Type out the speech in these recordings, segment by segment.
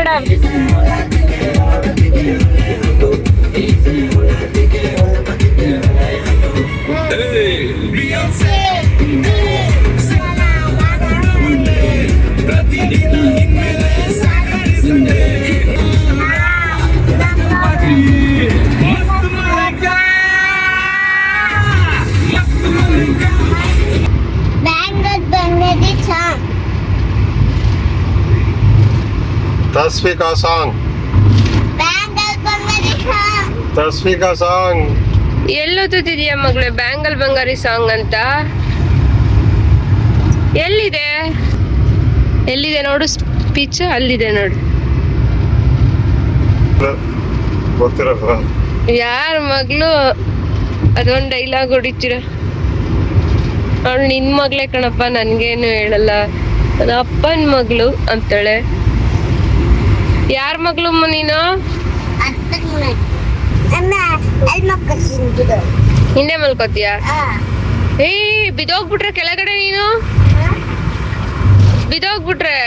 Madam. Tasvika song. Tasvika song. ಎಲ್ಲೋತಿದ್ಯಾ ಮಗಳೇ bangle ಬಂಗಾರಿ song ಅಂತ? ಎಲ್ಲಿದೆ ಎಲ್ಲಿದೆ ನೋಡು ಸ್ಪೀಚ್, ಅಲ್ಲಿದೆ ನೋಡು. ಗೊತ್ತಿರಲ್ಲ ಯಾರ ಮಗಳು ಅದೊಂದು ಡೈಲಾಗ್ ಹೊಡಿತೀರ? ಅವಳು ನಿನ್ ಮಗಳೇ ಕಣಪ್ಪ, ನನ್ಗೇನು ಹೇಳಲ್ಲ, ಅದು ಅಪ್ಪನ ಮಗಳು ಅಂತಾಳೆ. ಯಾರ ಮಗಳು ನೀನು? ಹಿಂದೆ ಮಲ್ಕೋತೀಯ? ಬಿದೋಗ್ಬಿಟ್ರೆ ಕೆಳಗಡೆ, ನೀನು ಬಿದೋಗ್ಬಿಟ್ರೆ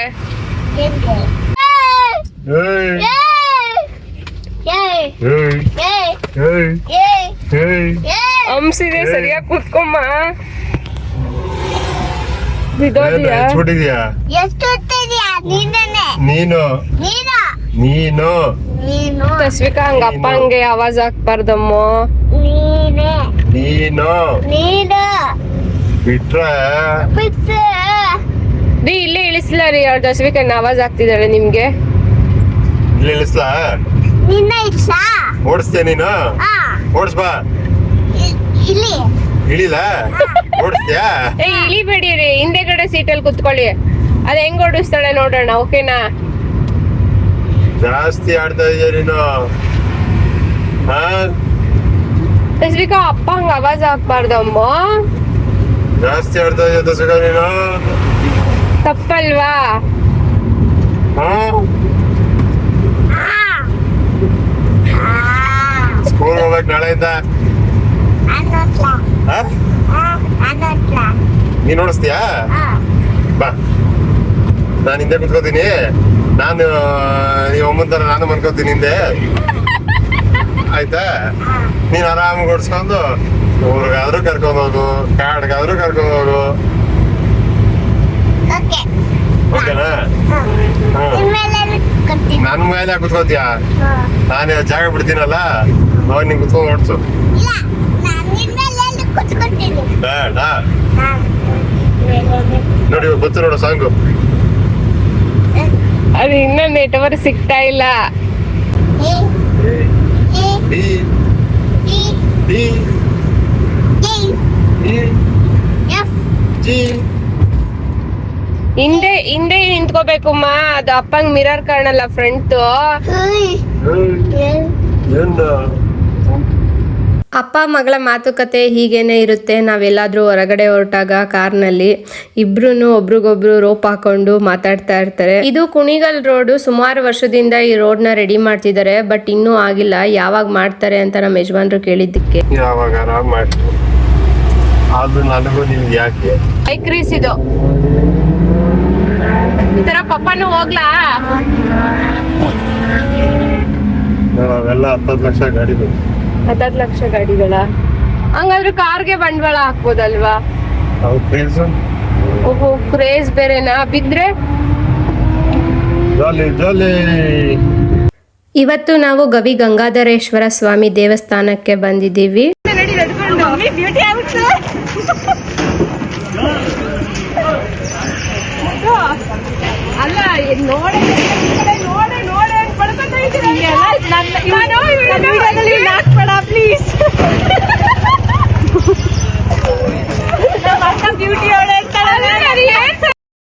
ಹಂಸಿದೆ, ಸರಿಯಾಗಿ ಕೂತ್ಕೊಮ್ಮ. ಬಿದೋದಿಯಾ? ನೀನು ತಸ್ವಿಕಾ ಹಂಗ ಅಪ್ಪ ಹಂಗೆ ಆವಾಜ್ ಹಾಕ್ಬಾರ್ದಮ್ಮ. ನೀನು ಬಿಟ್ರೆ ರೀ ಇಲ್ಲೇ ಇಳಿಸ್ಲ ರೀ, ಅವ್ರ ತಸ್ವಿಕಾ ಆವಾಜ್ ಆಗ್ತಿದ್ದಾಳೆ ನಿಮ್ಗೆ. ಇಲ್ಲಿ ಇಳಿಸ್ಲಾ? ಓಡಿಸ್ತೀಯ ನೀನು? ಓಡಿಸ್ಬಾ. ಇಳಿಲ ಓಡಿಸ್ತೀಯಾ? ಇಳಿಬೇಡಿ ರೀ, ಹಿಂದೆಗಡೆ ಸೀಟಲ್ಲಿ ಕುತ್ಕೊಳ್ಳಿ. ಅದ್ ಹೆಂಗ್ ಓಡಿಸ್ತಾಳೆ ನೋಡೋಣ, ಓಕೆನಾ? ಜಾಸ್ತಿ ಆಡ್ತಾ ಇದೀಯ ನೀನು. ತಸ್ವಿಕಾ ಅಪ್ಪ ಹಂಗ ಆವಾಜ್ ಹಾಕ್ಬಾರ್ದಮ್ಮ. ಜಾಸ್ತಿ ಆಡ್ತಾ ಇದೀಯ ತಸ್ವಿಕಾ ನೀನು. ತಪ್ಪಲ್ವಾ? ಸ್ಕೂಲ್ ಹೋಗ್ಬೇಕು ನಾಳೆಯಿಂದ. ನೀನ್ ಓಡಿಸ್ತೀಯಾ? ಬಾ, ನಾನು ಹಿಂದೆ ಕುತ್ಕೋತೀನಿ. ನಾನು ನೀವು ಒಮ್ಮಂತರ ನಾನು ಮನ್ಕೋತೀನಿ ಹಿಂದೆ, ಆಯ್ತಾ? ನೀನ್ ಆರಾಮಾಗಿ ಓಡಿಸ್ಕೊಂಡು ಊರಿಗಾದ್ರೂ ಕರ್ಕೊಂಡು ಹೋಗು, ಕಾಡ್ಗಾದ್ರೂ ಕರ್ಕೊಂಡು ಹೋಗು, ಓಕೆನಾ? ನನ್ ಮೇಲೆ ಕುತ್ಕೋತೀಯ? ನಾನು ಜಾಗ ಬಿಡ್ತೀನಲ್ಲ, ಅವಾಗ ನೀನ್ ಕುತ್ಕೊಂಡು ಓಡಿಸು. ಬೇಡ ನೋಡಿ, ಗೊತ್ತು ನೋಡು ಸಾಂಗು. ಅದು ಇನ್ನ ನೆಟ್ವರ್ಕ್ ಸಿಗ್ತಾ ಇಲ್ಲ. ಹಿಂದೆ ಹಿಂದೆ ನಿಂತ್ಕೋಬೇಕಮ್ಮ, ಅದು ಅಪ್ಪಂಗ್ ಮಿರರ್ ಕಾಣಲ್ಲ ಫ್ರಂಟ್. ಅಪ್ಪ ಮಗಳ ಮಾತುಕತೆ ಹೀಗೇನೆ ಇರುತ್ತೆ. ನಾವೆಲ್ಲಾದ್ರೂ ಹೊರಗಡೆ ಹೊರಟಾಗ ಕಾರ್ನಲ್ಲಿ ಇಬ್ರು ಒಬ್ರಿಗೊಬ್ರು ರೋಪ್ ಹಾಕೊಂಡು ಮಾತಾಡ್ತಾ ಇರ್ತಾರೆ. ಇದು ಕುಣಿಗಲ್ ರೋಡ್. ಸುಮಾರು ವರ್ಷದಿಂದ ಈ ರೋಡ್ ನ ರೆಡಿ ಮಾಡ್ತಿದ್ದಾರೆ, ಬಟ್ ಇನ್ನೂ ಆಗಿಲ್ಲ. ಯಾವಾಗ ಮಾಡ್ತಾರೆ ಅಂತ ನಮ್ಮ ಯಜಮಾನ್ರು ಕೇಳಿದ್ದಕ್ಕೆ ಯಾವಾಗ ನನಗೂ ನಿಮ್ಗೆ ಯಾಕೆ ಬೈಕ್ ರೇಸ್ ಇದು. ಈ ತರ ಪಪ್ಪನು ಹೋಗ್ಲಾ? ಅವೆಲ್ಲ 10 ಲಕ್ಷ ಗಾಡಿ, 10 ಲಕ್ಷ ಗಾಡಿಗಳ? ಹಂಗಾದ್ರೆ ಕಾರ್ಗೆ ಬಂಡವಾಳ ಹಾಕ್ಬೋದಲ್ವಾ? ಓಹೋ, ಕ್ರೇಜ್ ಬೇರೆನಾ? ಬಿದ್ರೆ ಇವತ್ತು ನಾವು ಗವಿ ಗಂಗಾಧರೇಶ್ವರ ಸ್ವಾಮಿ ದೇವಸ್ಥಾನಕ್ಕೆ ಬಂದಿದ್ದೀವಿ. ಅಲ್ಲ ನೋಡೆ ಪ್ಲೀಸ್.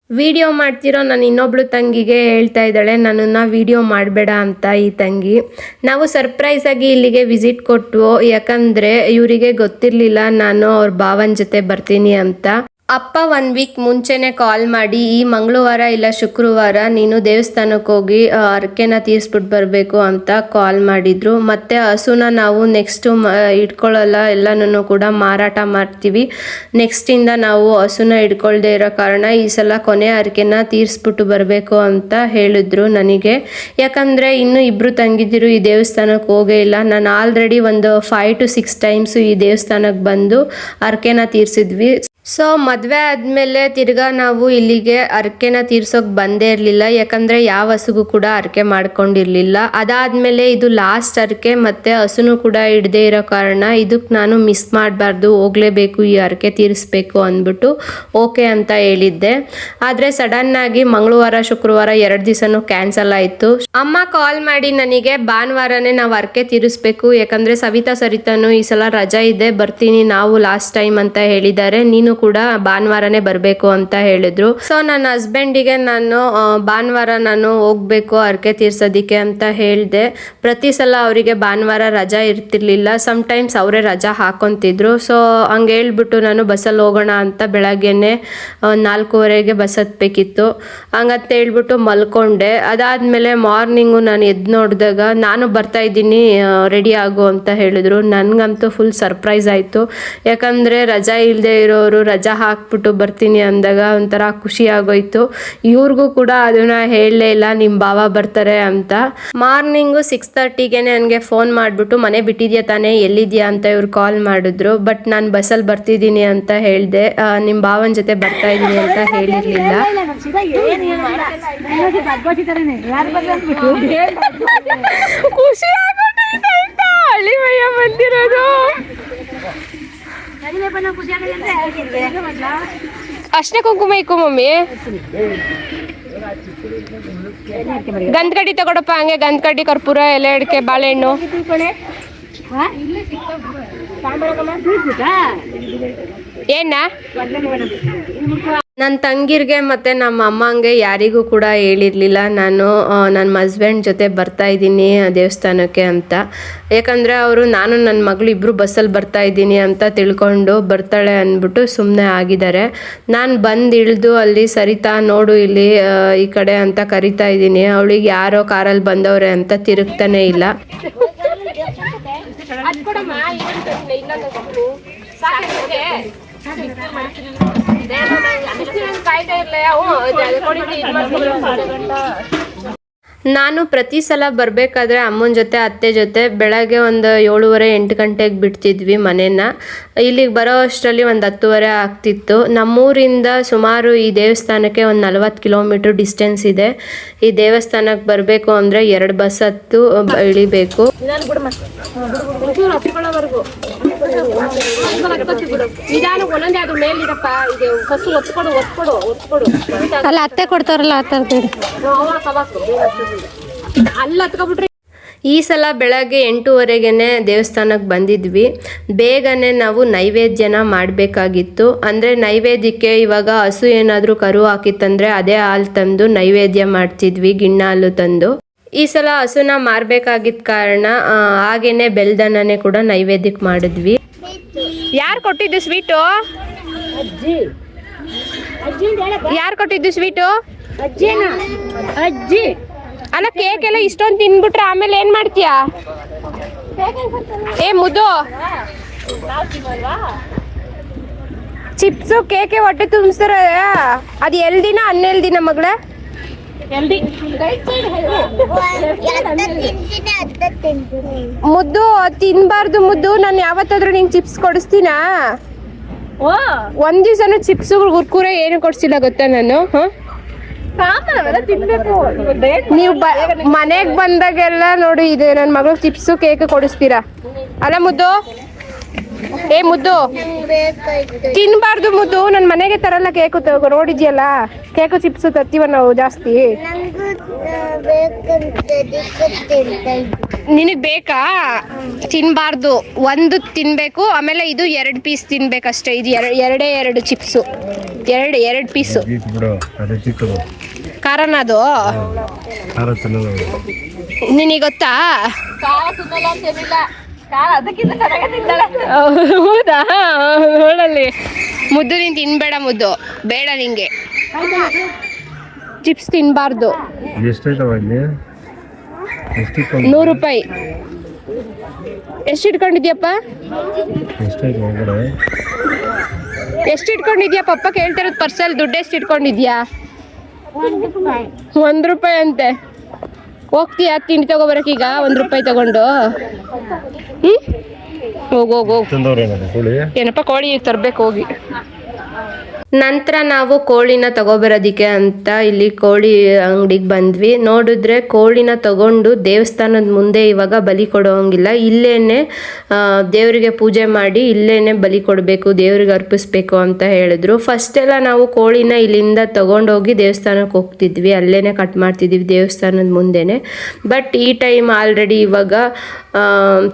ವಿಡಿಯೋ ಮಾಡ್ತಿರೋ ನಾನು ಇನ್ನೊಬ್ಳು ತಂಗಿಗೆ ಹೇಳ್ತಾ ಇದ್ದಾಳೆ, ನನ್ನನ್ನ ವಿಡಿಯೋ ಮಾಡಬೇಡ ಅಂತ. ಈ ತಂಗಿ, ನಾವು ಸರ್ಪ್ರೈಸ್ ಆಗಿ ಇಲ್ಲಿಗೆ ವಿಸಿಟ್ ಕೊಟ್ವು, ಯಾಕಂದ್ರೆ ಇವರಿಗೆ ಗೊತ್ತಿರ್ಲಿಲ್ಲ ನಾನು ಅವ್ರ ಭಾವನ ಜೊತೆ ಬರ್ತೀನಿ ಅಂತ. ಅಪ್ಪ 1 ವೀಕ್ ಮುಂಚೆನೆ ಕಾಲ್ ಮಾಡಿ ಈ ಮಂಗಳವಾರ ಇಲ್ಲ ಶುಕ್ರವಾರ ನೀನು ದೇವಸ್ಥಾನಕ್ಕೆ ಹೋಗಿ ಹರಕೆನ ತೀರಿಸ್ಬಿಟ್ಟು ಬರಬೇಕು ಅಂತ ಕಾಲ್ ಮಾಡಿದ್ರು. ಮತ್ತೆ ಹಸುನ ನಾವು ನೆಕ್ಸ್ಟ್ ಇಟ್ಕೊಳ್ಳಲ್ಲ, ಎಲ್ಲನೂ ಕೂಡ ಮಾರಾಟ ಮಾಡ್ತೀವಿ. ನೆಕ್ಸ್ಟಿಂದ ನಾವು ಹಸುನ ಇಟ್ಕೊಳ್ದೇ ಇರೋ ಕಾರಣ ಈ ಸಲ ಕೊನೆ ಹರಕೆನ ತೀರಿಸ್ಬಿಟ್ಟು ಬರಬೇಕು ಅಂತ ಹೇಳಿದ್ರು ನನಗೆ. ಯಾಕಂದರೆ ಇನ್ನು ಇಬ್ಬರು ತಂಗಿದಿರು ಈ ದೇವಸ್ಥಾನಕ್ಕೆ ಹೋಗೇ ಇಲ್ಲ. ನಾನು ಆಲ್ರೆಡಿ ಒಂದು 5 to 6 ಟೈಮ್ಸು ಈ ದೇವಸ್ಥಾನಕ್ಕೆ ಬಂದು ಹರಕೆನ ತೀರಿಸಿದ್ವಿ. ಸೊ ಮದುವೆ ಆದಮೇಲೆ ತಿರ್ಗಾ ನಾವು ಇಲ್ಲಿಗೆ ಹರಕೆನ ತೀರ್ಸೋಕೆ ಬಂದೇ ಇರಲಿಲ್ಲ. ಯಾಕಂದರೆ ಯಾವ ಹಸುಗೂ ಕೂಡ ಹರಕೆ ಮಾಡ್ಕೊಂಡಿರಲಿಲ್ಲ. ಅದಾದಮೇಲೆ ಇದು ಲಾಸ್ಟ್ ಹರಕೆ ಮತ್ತು ಹಸುನು ಕೂಡ ಹಿಡ್ದೇ ಇರೋ ಕಾರಣ ಇದಕ್ಕೆ ನಾನು ಮಿಸ್ ಮಾಡಬಾರ್ದು, ಹೋಗಲೇಬೇಕು, ಈ ಹರಕೆ ತೀರಿಸ್ಬೇಕು ಅಂದ್ಬಿಟ್ಟು ಓಕೆ ಅಂತ ಹೇಳಿದ್ದೆ. ಆದರೆ ಸಡನ್ನಾಗಿ ಮಂಗಳವಾರ ಶುಕ್ರವಾರ 2 ದಿವಸನೂ ಕ್ಯಾನ್ಸಲ್ ಆಯಿತು. ಅಮ್ಮ ಕಾಲ್ ಮಾಡಿ ನನಗೆ ಭಾನುವಾರನೇ ನಾವು ಹರಕೆ ತೀರಿಸ್ಬೇಕು, ಯಾಕಂದರೆ ಸವಿತಾ ಸರಿತಾನು ಈ ಸಲ ರಜಾ ಇದೆ, ಬರ್ತೀನಿ ನಾವು ಲಾಸ್ಟ್ ಟೈಮ್ ಅಂತ ಹೇಳಿದ್ದಾರೆ, ನೀನು ಕೂಡ ಭಾನುವಾರನೇ ಬರಬೇಕು ಅಂತ ಹೇಳಿದ್ರು. ಸೊ ನನ್ನ ಹಸ್ಬೆಂಡಿಗೆ ನಾನು ಭಾನುವಾರ ನಾನು ಹೋಗ್ಬೇಕು ಹರಕೆ ತೀರ್ಸೋದಿಕ್ಕೆ ಅಂತ ಹೇಳಿದೆ. ಪ್ರತಿ ಸಲ ಅವರಿಗೆ ಭಾನುವಾರ ರಜಾ ಇರ್ತಿರ್ಲಿಲ್ಲ, ಸಮ್ಟೈಮ್ಸ್ ಅವರೇ ರಜಾ ಹಾಕೊಂತಿದ್ರು. ಸೊ ಹಂಗೆ ಹೇಳ್ಬಿಟ್ಟು ನಾನು ಬಸ್ಸಲ್ಲಿ ಹೋಗೋಣ ಅಂತ ಬೆಳಗ್ಗೆನೆ 4:15ಗೆ ಬಸ್ ಹತ್ಬೇಕಿತ್ತು. ಹಂಗಂತ ಹೇಳ್ಬಿಟ್ಟು ಮಲ್ಕೊಂಡೆ. ಅದಾದಮೇಲೆ ಮಾರ್ನಿಂಗು ನಾನು ಎದ್ದು ನೋಡಿದಾಗ ನಾನು ಬರ್ತಾ ಇದ್ದೀನಿ ರೆಡಿ ಆಗು ಅಂತ ಹೇಳಿದ್ರು. ನನಗಂತೂ ಫುಲ್ ಸರ್ಪ್ರೈಸ್ ಆಯಿತು. ಯಾಕಂದರೆ ರಜಾ ಇಲ್ಲದೆ ಇರೋರು ರಜಾ ಹಾಕ್ಬಿಟ್ಟು ಬರ್ತೀನಿ ಅಂದಾಗ ಒಂಥರ ಖುಷಿ ಆಗೋಯ್ತು. ಇವ್ರಿಗೂ ಕೂಡ ಅದನ್ನ ಹೇಳಲೇ ಇಲ್ಲ ನಿಮ್ಮ ಭಾವ ಬರ್ತಾರೆ ಅಂತ. ಮಾರ್ನಿಂಗು 6:30ಗೆ ನನಗೆ ಫೋನ್ ಮಾಡಿಬಿಟ್ಟು ಮನೆ ಬಿಟ್ಟಿದ್ಯಾ ತಾನೇ, ಎಲ್ಲಿದ್ಯಾ ಅಂತ ಇವ್ರು ಕಾಲ್ ಮಾಡಿದ್ರು. ಬಟ್ ನಾನು ಬಸ್ಸಲ್ಲಿ ಬರ್ತಿದ್ದೀನಿ ಅಂತ ಹೇಳಿದೆ. ನಿಮ್ಮ ಭಾವನ ಜೊತೆ ಬರ್ತಾ ಇದ್ದೀನಿ ಅಂತ ಹೇಳಿರಲಿಲ್ಲ. ಖುಷಿ ಆಗೋಯ್ತು ಹಳ್ಳಿ ಮಯ್ಯ ಬಂದಿರೋದು. ಅಷ್ಟೇ ಕುಂಕುಮ ಇಕ್ಕು ಮಮ್ಮಿ. ಗಂಧಕಡ್ಡಿ ತಗೊಡಪ್ಪ, ಹಂಗೆ ಗಂಧಕಡ್ಡಿ, ಕರ್ಪೂರ, ಎಲೆ ಅಡಿಕೆ, ಬಾಳೆಹಣ್ಣು. ಏನ ನನ್ನ ತಂಗಿರ್ಗೆ ಮತ್ತು ನಮ್ಮ ಅಮ್ಮಂಗೆ ಯಾರಿಗೂ ಕೂಡ ಹೇಳಿರಲಿಲ್ಲ ನಾನು ನನ್ನ ಹಸ್ಬೆಂಡ್ ಜೊತೆ ಬರ್ತಾ ಇದ್ದೀನಿ ದೇವಸ್ಥಾನಕ್ಕೆ ಅಂತ. ಯಾಕಂದರೆ ಅವರು ನಾನು ನನ್ನ ಮಗಳು ಇಬ್ಬರು ಬಸ್ಸಲ್ಲಿ ಬರ್ತಾ ಇದ್ದೀನಿ ಅಂತ ತಿಳ್ಕೊಂಡು ಬರ್ತಾಳೆ ಅಂದ್ಬಿಟ್ಟು ಸುಮ್ಮನೆ ಆಗಿದ್ದಾರೆ. ನಾನು ಬಂದು ಇಳಿದು ಅಲ್ಲಿ ಸರಿತಾ ನೋಡು ಇಲ್ಲಿ ಈ ಕಡೆ ಅಂತ ಕರಿತಾ ಇದ್ದೀನಿ. ಅವಳಿಗೆ ಯಾರೋ ಕಾರಲ್ಲಿ ಬಂದವ್ರೆ ಅಂತ ತಿರುಗ್ತಾನೆ ಇಲ್ಲ. ನಾನು ಪ್ರತಿ ಸಲ ಬರಬೇಕಾದ್ರೆ ಅಮ್ಮನ ಜೊತೆ ಅತ್ತೆ ಜೊತೆ ಬೆಳಗ್ಗೆ ಒಂದು 7:30-8 ಗಂಟೆಗೆ ಬಿಡ್ತಿದ್ವಿ ಮನೇನ. ಇಲ್ಲಿಗೆ ಬರೋ ಅಷ್ಟರಲ್ಲಿ ಒಂದು 10:30 ಆಗ್ತಿತ್ತು. ನಮ್ಮೂರಿಂದ ಸುಮಾರು ಈ ದೇವಸ್ಥಾನಕ್ಕೆ ಒಂದು 40 ಕಿಲೋಮೀಟ್ರ್ ಡಿಸ್ಟೆನ್ಸ್ ಇದೆ. ಈ ದೇವಸ್ಥಾನಕ್ಕೆ ಬರಬೇಕು ಅಂದರೆ 2 ಬಸ್ ಹತ್ತು ಇಳಿಬೇಕು. ಅಲ್ಲ ಅತ್ತೆ ಕೊಡ್ತಾರಲ್ಲ ಆ ಥರದ್ದು ಈ ಸಲ ಬೆಳಗ್ಗೆ 8:30ಗೆ ದೇವಸ್ಥಾನಕ್ಕೆ ಬಂದಿದ್ವಿ. ಬೇಗನೆ ನಾವು ನೈವೇದ್ಯನ ಮಾಡಬೇಕಾಗಿತ್ತು. ಅಂದರೆ ನೈವೇದ್ಯಕ್ಕೆ ಇವಾಗ ಹಸು ಏನಾದರೂ ಕರು ಹಾಕಿತ್ತಂದರೆ ಅದೇ ಹಾಲು ತಂದು ನೈವೇದ್ಯ ಮಾಡ್ತಿದ್ವಿ, ಗಿಣ್ಣ ಹಾಲು ತಂದು. ಈ ಸಲ ಹಸುನ ಮಾರಬೇಕಾಗಿದ್ದ ಕಾರಣ ಹಾಗೇನೆ ಬೆಲ್ದನ್ನೇ ಕೂಡ ನೈವೇದ್ಯಕ್ಕೆ ಮಾಡಿದ್ವಿ. ಯಾರು ಕೊಟ್ಟಿದ್ದು ಸ್ವೀಟು? ಯಾರು ಕೊಟ್ಟಿದ್ದು ಸ್ವೀಟು? ಅಜ್ಜಿ. ಅಲ್ಲ ಕೇಕ್ ಎಲ್ಲ ಇಷ್ಟೊಂದು ತಿನ್ಬಿಟ್ರೆ ಆಮೇಲೆ ಏನ್ ಮಾಡ್ತೀಯಾ? ಏ ಮುದ್ದು, ಚಿಪ್ಸು ಕೇಕೆ ಹೊಟ್ಟೆ ತುಂಬಿಸ್ತಾರ. ಅದು 2 ದಿನ 11 ದಿನ ಮಗಳ? ಮುದ್ದು ತಿನ್ಬಾರ್ದು ಮುದ್ದು. ನಾನು ಯಾವತ್ತಾದ್ರೂ ನಿಂಗೆ ಚಿಪ್ಸ್ ಕೊಡಿಸ್ತೀನಾ? 1 ದಿವಸನೂ ಚಿಪ್ಸ್ ಕುರ್ಕುರೆ ಏನು ಕೊಡ್ಸಿಲ್ಲ ಗೊತ್ತಾ ನಾನು. ನೀವು ಮನೆಗೆ ಬಂದಾಗೆಲ್ಲ ನೋಡಿ ಇದೆ ನನ್ನ ಮಗಳು ಚಿಪ್ಸು ಕೇಕ್ ಕೊಡಿಸ್ತೀರಾ ಅಲ್ಲ ಮುದ್ದು? ಏ ಮುದ್ದು ತಿನ್ಬಾರ್ದು ಮುದ್ದು. ನನ್ನ ಮನೆಗೆ ತರಲ್ಲ ಕೇಕು, ನೋಡಿದ್ಯಲ್ಲ ಕೇಕು ಚಿಪ್ಸ್ ತರ್ತೀವ ನಾವು ಜಾಸ್ತಿ. ನಿನಗೆ ಬೇಕಾ? ತಿನ್ಬಾರ್ದು, 1 ತಿನ್ಬೇಕು. ಆಮೇಲೆ ಇದು 2 ಪೀಸ್ ತಿನ್ಬೇಕಷ್ಟೇ. ಇದು 2 ಚಿಪ್ಸು, 2 ಪೀಸು. ಕಾರಣ ಅದು ನಿನಗೆ ಗೊತ್ತಾ? ಹೌದಾ? ನೋಡಲ್ಲಿ ಮುದ್ದು, ನೀನು ತಿನ್ಬೇಡ ಮುದ್ದು, ಬೇಡ ನಿಂಗೆ. ಚಿಪ್ಸ್ ತಿನ್ಬಾರ್ದು. ಎಷ್ಟಾಯ್ತವ ಇಲ್ಲಿ? 100 ರೂಪಾಯಿ. ಎಷ್ಟು ಇಟ್ಕೊಂಡಿದ್ಯಪ್ಪ? ಎಷ್ಟಾಯ್ತು ಒಳಗಡೆ? ಎಷ್ಟು ಇಟ್ಕೊಂಡಿದ್ಯಾ ಪಪ್ಪ? ಕೇಳ್ತಿರೋದು ಪರ್ಸಲ್ ದುಡ್ಡು ಎಷ್ಟು ಇಟ್ಕೊಂಡಿದ್ಯಾ? 1 ರೂಪಾಯಿ ಅಂತೆ. ಹೋಗ್ತೀಯಾ ತಿಂಡಿ ತಗೋಬರಕ್ಕೀಗ 1 ರೂಪಾಯಿ ತಗೊಂಡು? ಹೋಗು. ಏನಪ್ಪ ಕೋಳಿ ತರ್ಬೇಕು ಹೋಗಿ. ನಂತರ ನಾವು ಕೋಳಿನ ತಗೋಬರೋದಿಕ್ಕೆ ಅಂತ ಇಲ್ಲಿ ಕೋಳಿ ಅಂಗಡಿಗೆ ಬಂದ್ವಿ. ನೋಡಿದ್ರೆ ಕೋಳಿನ ತಗೊಂಡು ದೇವಸ್ಥಾನದ ಮುಂದೆ ಇವಾಗ ಬಲಿ ಕೊಡೋಂಗಿಲ್ಲ, ಇಲ್ಲೇನೆ ದೇವರಿಗೆ ಪೂಜೆ ಮಾಡಿ ಇಲ್ಲೇನೆ ಬಲಿ ಕೊಡಬೇಕು, ದೇವ್ರಿಗೆ ಅರ್ಪಿಸ್ಬೇಕು ಅಂತ ಹೇಳಿದ್ರು. ಫಸ್ಟ್ ಎಲ್ಲ ನಾವು ಕೋಳಿನ ಇಲ್ಲಿಂದ ತಗೊಂಡೋಗಿ ದೇವಸ್ಥಾನಕ್ಕೆ ಹೋಗ್ತಿದ್ವಿ, ಅಲ್ಲೇನೆ ಕಟ್ ಮಾಡ್ತಿದ್ವಿ ದೇವಸ್ಥಾನದ ಮುಂದೆನೆ. ಬಟ್ ಈ ಟೈಮ್ ಆಲ್ರೆಡಿ ಇವಾಗ